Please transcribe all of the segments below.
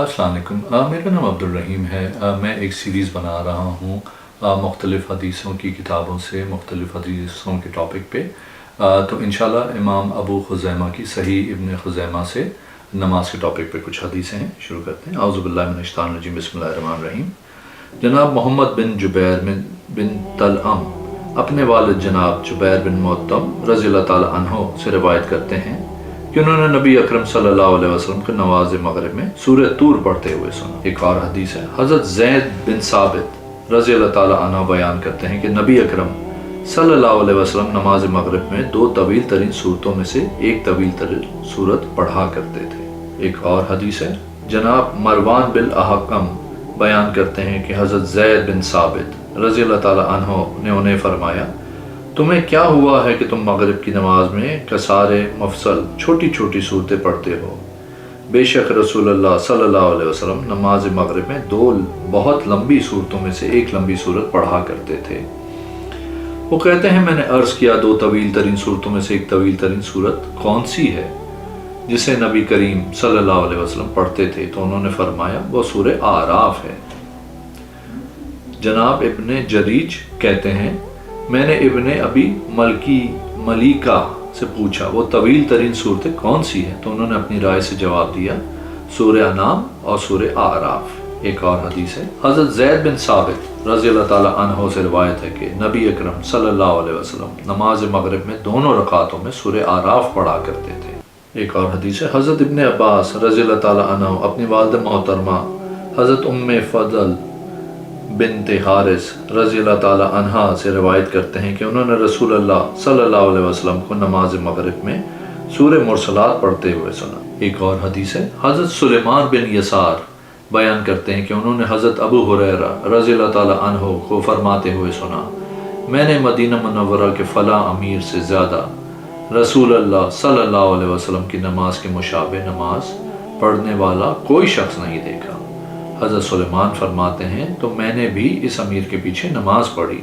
अस्सलाम वालेकुम। मेरा नाम अब्दुल रहीम है। मैं एक सीरीज़ बना रहा हूँ मुख्तलिफ़ हदीसों की किताबों से मुख्तलिफ़ हदीसों के टॉपिक पे। तो इंशाल्लाह इमाम अबू खुज़ैमा की सहीह इब्न खुज़ैमा से नमाज के टॉपिक पे कुछ हदीसें हैं। शुरू करते हैं। औज़ु बिल्लाहि मिनश शैतानिर रजीम, बिस्मिल्लाहिर रहमानिर रहीम। जनाब मोहम्मद बिन जुबैर बिन तलअम अपने वालिद जनाब जुबैर बिन मुअत्तम रज़ियल्लाहु ताला अन्हु से रवायत करते हैं कि उन्होंने नबी अकरम सल्लल्लाहु अलैहि वसल्लम को नमाज मगरिब में सूरह तूर पढ़ते हुए सुना। एक और हदीस है, हज़रत ज़ैद बिन साबित रज़ियल्लाहु ताला अन्हु बयान करते हैं कि नबी अकरम सल्लल्लाहु अलैहि वसल्लम नमाज मगरिब में दो तवील तरीन सूरतों में से एक तवील तरीन सूरत पढ़ा करते थे। एक और हदीस है, जनाब मरवान बिन अहकम बयान करते हैं कि हज़रत ज़ैद बिन साबित रज़ियल्लाहु ताला अन्हु ने उन्हें फरमाया, तुम्हें क्या हुआ है कि तुम मगरिब की नमाज में कसारे मफसल छोटी छोटी सूरतें पढ़ते हो। बेशक रसूलुल्लाह सल्लल्लाहु अलैहि वसल्लम नमाज मगरिब में दो बहुत लंबी सूरतों में से एक लंबी सूरत पढ़ा करते थे। वो कहते हैं, मैंने अर्ज़ किया, दो तवील तरीन सूरतों में से एक तवील तरीन सूरत कौन सी है जिसे नबी करीम सल्लल्लाहु अलैहि वसल्लम पढ़ते थे? तो उन्होंने फरमाया, वो सूरह आराफ है। जनाब इब्ने जरीज कहते हैं, मैंने इब्ने अबी मलीका से पूछा, वो तवील तरीन सूरतें कौन सी हैं? तो उन्होंने अपनी राय से जवाब दिया, सूरह अनाम और सूरह आराफ। एक और हदीस है, हज़रत ज़ैद बिन साबित रज़ियल्लाहु ताला अन्हु से रिवायत है कि नबी अकरम सल्लल्लाहु अलैहि वसल्लम नमाज मगरिब में दोनों रकातों में सूरह आराफ पढ़ा करते थे। एक और हदीस है, हज़रत इब्ने अब्बास रज़ियल्लाहु ताला अन्हु अपनी वालिदा मोहतरमा हज़रत उम्मे फ़ज़ल बिन्ते हारिस रज़ियल्लाहु ताला अन्हा से रिवायत करते हैं कि उन्होंने रसूलुल्लाह सल्लल्लाहु अलैहि वसल्लम को नमाज मगरिब में सूरह मुरसलात पढ़ते हुए सुना। एक और हदीस है, हज़रत सुलेमान बिन यसार बयान करते हैं कि उन्होंने हज़रत अबू हुरैरा रज़ियल्लाहु ताला अन्हु को फरमाते हुए सुना, मैंने मदीना मुनव्वरा के फ़ला अमीर से ज़्यादा रसूलुल्लाह सल्लल्लाहु अलैहि वसल्लम की नमाज के मुशाबे नमाज पढ़ने वाला कोई शख्स नहीं देखा। हज़रत सुलेमान फरमाते हैं, तो मैंने भी इस अमीर के पीछे नमाज पढ़ी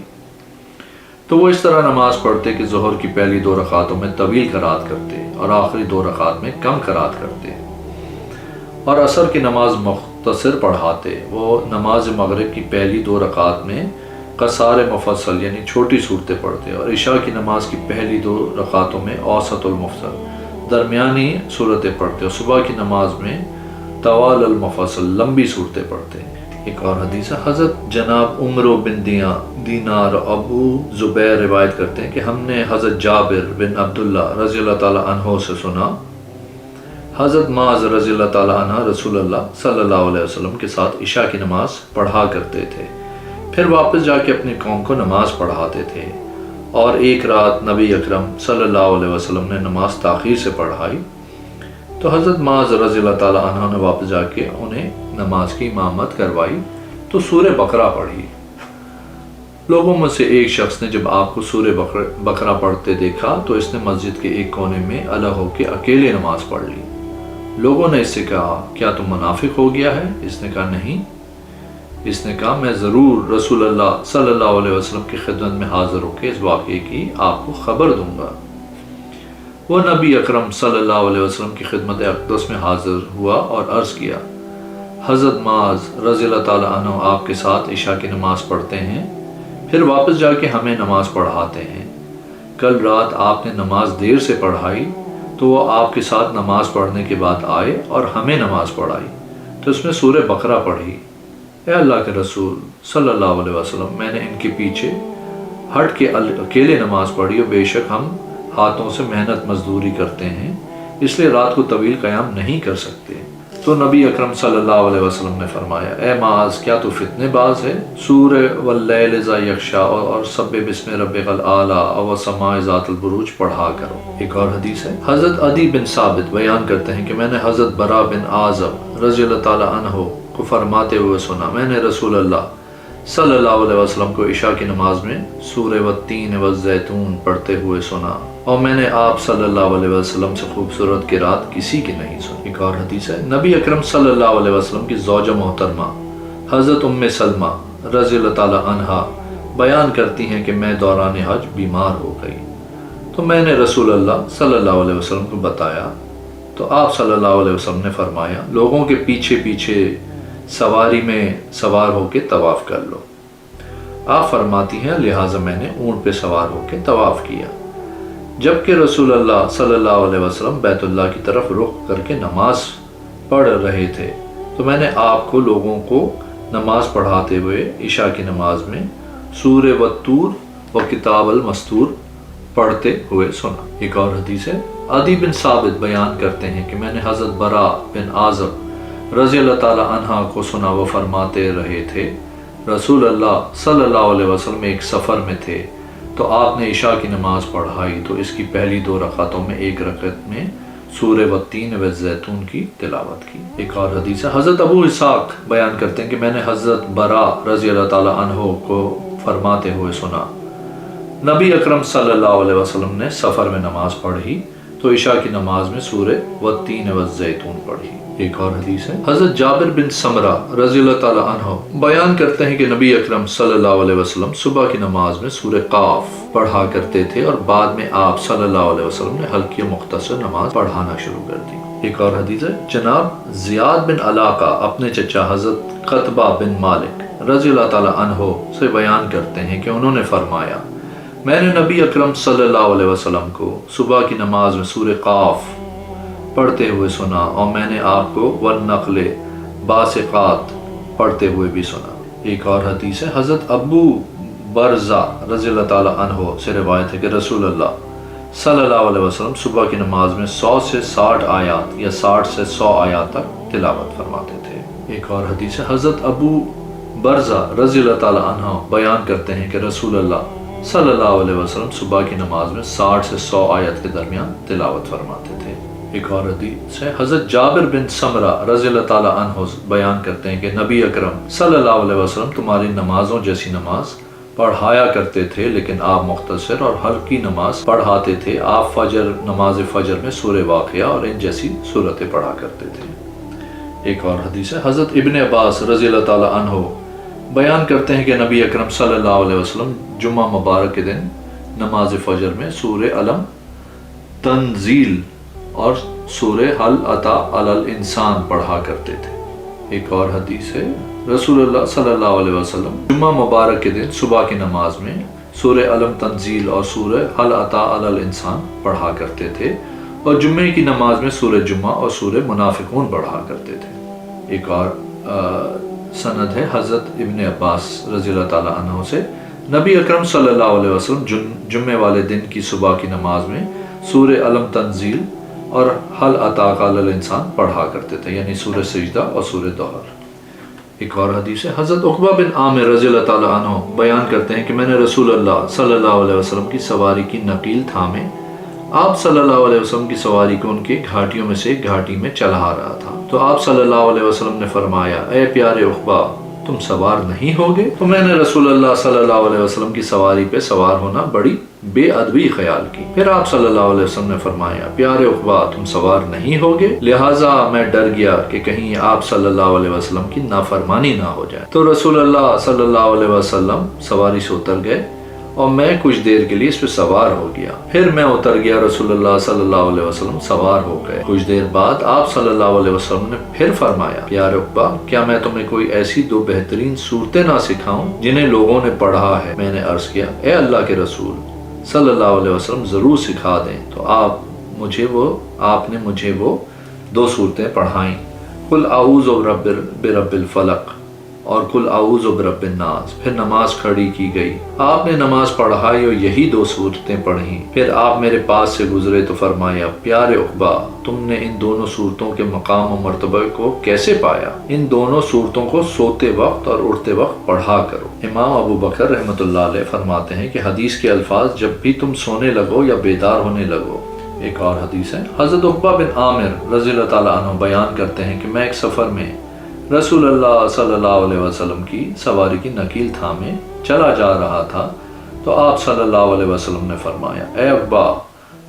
तो वो इस तरह नमाज पढ़ते कि ज़ोहर की पहली दो रकातों में तवील करात करते और आखिरी दो रकात में कम करात करते और असर की नमाज मुख्तसर पढ़ाते। वो नमाज मगरिब की पहली दो रकात में कसार मुफस्सल यानी छोटी सूरतें पढ़ते और इशा की नमाज की पहली दो रकातों में औसतुल मुफस्सल दरमियानी सूरतें पढ़ते और सुबह की नमाज में तवाल अल मुफस्सल लंबी सूरतें पढ़ते। एक और हदीस है, हज़रत जनाब उमर बिन दीनार अबू ज़ुबैर रिवायत करते हैं कि हमने हज़रत जाबिर बिन अब्दुल्ला रज़ियल्लाहु ताला अन्हु से सुना, हज़रत माज़ रज़ियल्लाहु ताला अन्हा रसूलुल्लाह सल्लल्लाहु अलैहि वसल्लम के साथ इशा की नमाज पढ़ा करते थे, फिर वापस जाके अपनी कौम को नमाज पढ़ाते थे। और एक रात नबी अकरम सल्लल्लाहु अलैहि वसल्लम ने नमाज ताख़ीर से पढ़ाई तो हज़रत माज़ रज़ियल्लाहु ताला अन्हा ने वापस जाके उन्हें नमाज की इमामत करवाई तो सूरह बकरा पढ़ी। लोगों में से एक शख्स ने जब आपको सूरह बकरा पढ़ते देखा तो इसने मस्जिद के एक कोने में अलग होकर अकेले नमाज पढ़ ली। लोगों ने इससे कहा, क्या तुम मुनाफिक हो गया है? इसने कहा, नहीं। इसने कहा, मैं ज़रूर रसूलुल्लाह सल्लल्लाहु अलैहि वसल्लम की खिदमत में हाज़िर होकर इस वाक़े की आपको ख़बर दूंगा। वो नबी अकरम सल्लल्लाहु अलैहि वसल्लम की खिदमत अक़दस में हाज़िर हुआ और अर्ज़ किया, हज़रत माज़ रज़ियल्लाहु ताला अन्हु आपके साथ इशा की नमाज़ पढ़ते हैं, फिर वापस जाके हमें नमाज़ पढ़ाते हैं। कल रात आपने नमाज देर से पढ़ाई तो वो आपके साथ नमाज़ पढ़ने के बाद आए और हमें नमाज़ पढ़ाई तो उसमें सूरह बकरा पढ़ी। ए अल्लाह के रसूल सल्लल्लाहु अलैहि वसल्लम, मैंने इनके पीछे हट के अकेले नमाज़ पढ़ी और बेशक हम हाथों से मेहनत मजदूरी करते हैं, इसलिए रात को तवील क़याम नहीं कर सकते। तो नबी अकरम सल्लल्लाहु अलैहि वसल्लम ने फरमाया, ए माज़, क्या तू फितनेबाज है? सूरह वल्लैल इज़ा यग़शा और सब्बिह बिस्मि रब्बिकल आला और समाए ज़ातिल बुरूज पढ़ा करो। एक और हदीस है, हज़रत अदी बिन साबित बयान करते हैं कि मैंने हज़रत बरा बिन आज़ब रज़ियल्लाहु ताला अन्हु को फरमाते हुए सुना, मैंने रसूलुल्लाह सल्लल्लाहु अलैहि वसल्लम को इशा की नमाज में सूरह वत्तीन वज़्ज़ैतून पढ़ते हुए सुना और मैंने आप सल्लल्लाहु अलैहि वसल्लम से खूबसूरत किरात किसी की नहीं सुनी। एक और हदीस है, नबी अकरम सल्लल्लाहु अलैहि वसल्लम की ज़ौजा मोहतरमा हज़रत उम्मे सलमा रज़ियल्लाहु ताला अन्हा बयान करती हैं कि मैं दौरान हज बीमार हो गई तो मैंने रसूलुल्लाह सल्लल्लाहु अलैहि वसल्लम को बताया تو آپ صلی اللہ علیہ وسلم نے فرمایا لوگوں کے پیچھے پیچھے سواری میں سوار ہو کے طواف کر لو۔ آپ فرماتی ہیں لہٰذا میں نے اونٹ پہ سوار ہو کے طواف کیا، جبکہ رسول اللہ صلی اللہ علیہ وسلم بیت اللہ کی طرف رخ کر کے نماز پڑھ رہے تھے، تو میں نے آپ کو لوگوں کو نماز پڑھاتے ہوئے عشاء کی نماز میں سورہ والطور و کتاب المسطور پڑھتے ہوئے سنا۔ ایک اور حدیث ہے، عدی بن ثابت بیان کرتے ہیں کہ میں نے حضرت برا بن عازب رضی اللہ تعالی عنہ کو سنا، وہ فرماتے رہے تھے رسول اللہ صلی اللہ علیہ وسلم ایک سفر میں تھے تو آپ نے عشاء کی نماز پڑھائی تو اس کی پہلی 2 رکعتوں میں ایک رکعت میں سورہ والتین والزیتون کی تلاوت کی۔ ایک اور حدیث ہے، حضرت ابو اسحاق بیان کرتے ہیں کہ میں نے حضرت برا رضی اللہ تعالی عنہ کو فرماتے ہوئے سنا نبی اکرم صلی اللہ علیہ وسلم نے سفر میں نماز پڑھی تو عشاء کی نماز میں سورہ والتین والزیتون پڑھی۔ ایک اور حدیث ہے، حضرت جابر بن سمرہ رضی اللہ تعالی عنہ بیان کرتے ہیں کہ نبی اکرم صلی اللہ علیہ وسلم صبح کی نماز میں سورہ قاف پڑھا کرتے تھے اور بعد میں آپ صلی اللہ علیہ وسلم نے ہلکی و مختصر نماز پڑھانا شروع کر دی۔ ایک اور حدیث ہے، جناب زیاد بن علاقہ اپنے چچا حضرت قطبہ بن مالک رضی اللہ تعالی عنہ سے بیان کرتے ہیں کہ انہوں نے فرمایا میں نے نبی اکرم صلی اللہ علیہ وسلم کو صبح کی نماز میں سورہ قاف پڑھتے ہوئے سنا اور میں نے آپ کو والنخل باسقات پڑھتے ہوئے بھی سنا۔ ایک اور حدیث ہے، حضرت ابو برزہ رضی اللہ تعالی عنہ سے روایت ہے کہ رسول اللہ صلی اللہ علیہ وسلم صبح کی نماز میں 100 سے 60 آیات یا 60 سے 100 آیات تک تلاوت فرماتے تھے۔ ایک اور حدیث ہے، حضرت ابو برزہ رضی اللہ تعالی عنہ بیان کرتے ہیں کہ رسول اللہ صلی اللہ علیہ وسلم صبح کی نماز میں 60 سے 100 آیت کے درمیان تلاوت فرماتے تھے۔ ایک اور حدیث ہے، حضرت جابر بن سمرہ رضی اللہ تعالی عنہ بیان کرتے ہیں کہ نبی اکرم صلی اللہ علیہ وسلم تمہاری نمازوں جیسی نماز پڑھایا کرتے تھے لیکن آپ مختصر اور ہلکی نماز پڑھاتے تھے۔ آپ نماز فجر میں سورہ واقعہ اور ان جیسی صورتیں پڑھا کرتے تھے۔ ایک اور حدیث ہے، حضرت ابن عباس رضی اللہ تعالی عنہ بیان کرتے ہیں کہ نبی اکرم صلی اللہ علیہ وسلم جمعہ مبارک کے دن نماز فجر میں سورہ علم تنزیل اور سورہ حل اتی علی الانسان پڑھا کرتے تھے۔ ایک اور حدیث ہے، رسول اللہ صلی اللہ علیہ وسلم جمعہ مبارک کے دن صبح کی نماز میں سورہ علم تنزیل اور سورہ حل اتی علی الانسان پڑھا کرتے تھے اور جمعے کی نماز میں سورہ جمعہ اور سورہ منافقون پڑھا کرتے تھے۔ ایک اور سند ہے، حضرت ابن عباس رضی اللہ تعالی عنہ سے نبی اکرم صلی اللہ علیہ وسلم جمعے والے دن کی صبح کی نماز میں سورہ علم تنزیل اور حل اتی علی الانسان پڑھا کرتے تھے، یعنی سورہ سجدہ اور سورہ دہر۔ ایک اور حدیث ہے، حضرت عقبہ بن عامر رضی اللہ تعالی عنہ بیان کرتے ہیں کہ میں نے رسول اللہ صلی اللہ علیہ وسلم کی سواری کی نقیل تھامے آپ صلی اللہ علیہ وسلم کی سواری کو ان کے گھاٹیوں میں سے ایک گھاٹی میں چلا رہا تھا تو آپ صلی اللہ علیہ وسلم نے فرمایا اے پیارے عقبہ تم سوار نہیں ہوگے؟ تو میں نے رسول اللہ صلی اللہ علیہ وسلم کی سواری پہ سوار ہونا بڑی بے ادبی خیال کی۔ پھر آپ صلی اللہ علیہ وسلم نے فرمایا پیارے عقبہ تم سوار نہیں ہوگے؟ لہٰذا میں ڈر گیا کہ کہیں آپ صلی اللہ علیہ وسلم کی نافرمانی نہ ہو جائے، تو رسول اللہ صلی اللہ علیہ وسلم سواری سے اتر گئے اور میں کچھ دیر کے لیے اس پہ سوار ہو گیا، پھر میں اتر گیا، رسول اللہ صلی اللہ علیہ وسلم سوار ہو گئے۔ کچھ دیر بعد آپ صلی اللہ علیہ وسلم نے پھر فرمایا پیارے عقبہ کیا میں تمہیں کوئی ایسی 2 بہترین صورتیں نہ سکھاؤں جنہیں لوگوں نے پڑھا ہے؟ میں نے عرض کیا اے اللہ کے رسول صلی اللہ علیہ وسلم ضرور سکھا دیں، تو آپ نے مجھے وہ 2 صورتیں پڑھائیں، قل اعوذ برب الفلق اور قل اعوذ برب الناس۔ پھر نماز کھڑی کی گئی، آپ نے نماز پڑھائی اور یہی 2 صورتیں پڑھیں۔ پھر آپ میرے پاس سے گزرے تو فرمایا پیارے عقبہ تم نے ان دونوں صورتوں کے مقام و مرتبہ کو کیسے پایا؟ ان دونوں صورتوں کو سوتے وقت اور اٹھتے وقت پڑھا کرو۔ امام ابو بکر رحمۃ اللہ علیہ فرماتے ہیں کہ حدیث کے الفاظ جب بھی تم سونے لگو یا بیدار ہونے لگو۔ ایک اور حدیث ہے، حضرت عقبہ بن عامر رضی اللہ تعالیٰ عنہ بیان کرتے ہیں کہ میں ایک سفر میں رسول اللہ صلی اللہ علیہ وسلم کی سواری کی نکیل تھامے چلا جا رہا تھا تو آپ صلی اللہ علیہ وسلم نے فرمایا اے عقبہ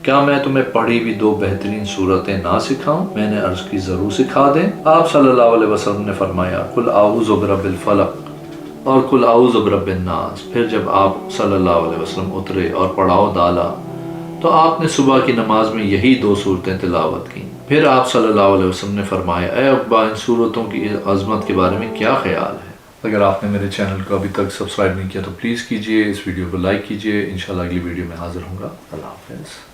کیا میں تمہیں پڑھی بھی 2 بہترین صورتیں نہ سکھاؤں؟ میں نے عرض کی ضرور سکھا دیں۔ آپ صلی اللہ علیہ وسلم نے فرمایا قل اعوذ برب الفلق اور قل اعوذ برب الناس۔ پھر جب آپ صلی اللہ علیہ وسلم اترے اور پڑاؤ ڈالا تو آپ نے صبح کی نماز میں یہی 2 صورتیں تلاوت کیں۔ پھر آپ صلی اللہ علیہ وسلم نے فرمایا اے عقبہ ان صورتوں کی عظمت کے بارے میں کیا خیال ہے؟ اگر آپ نے میرے چینل کو ابھی تک سبسکرائب نہیں کیا تو پلیز کیجئے، اس ویڈیو کو لائک کیجئے۔ انشاءاللہ اگلی ویڈیو میں حاضر ہوں گا۔ اللہ حافظ۔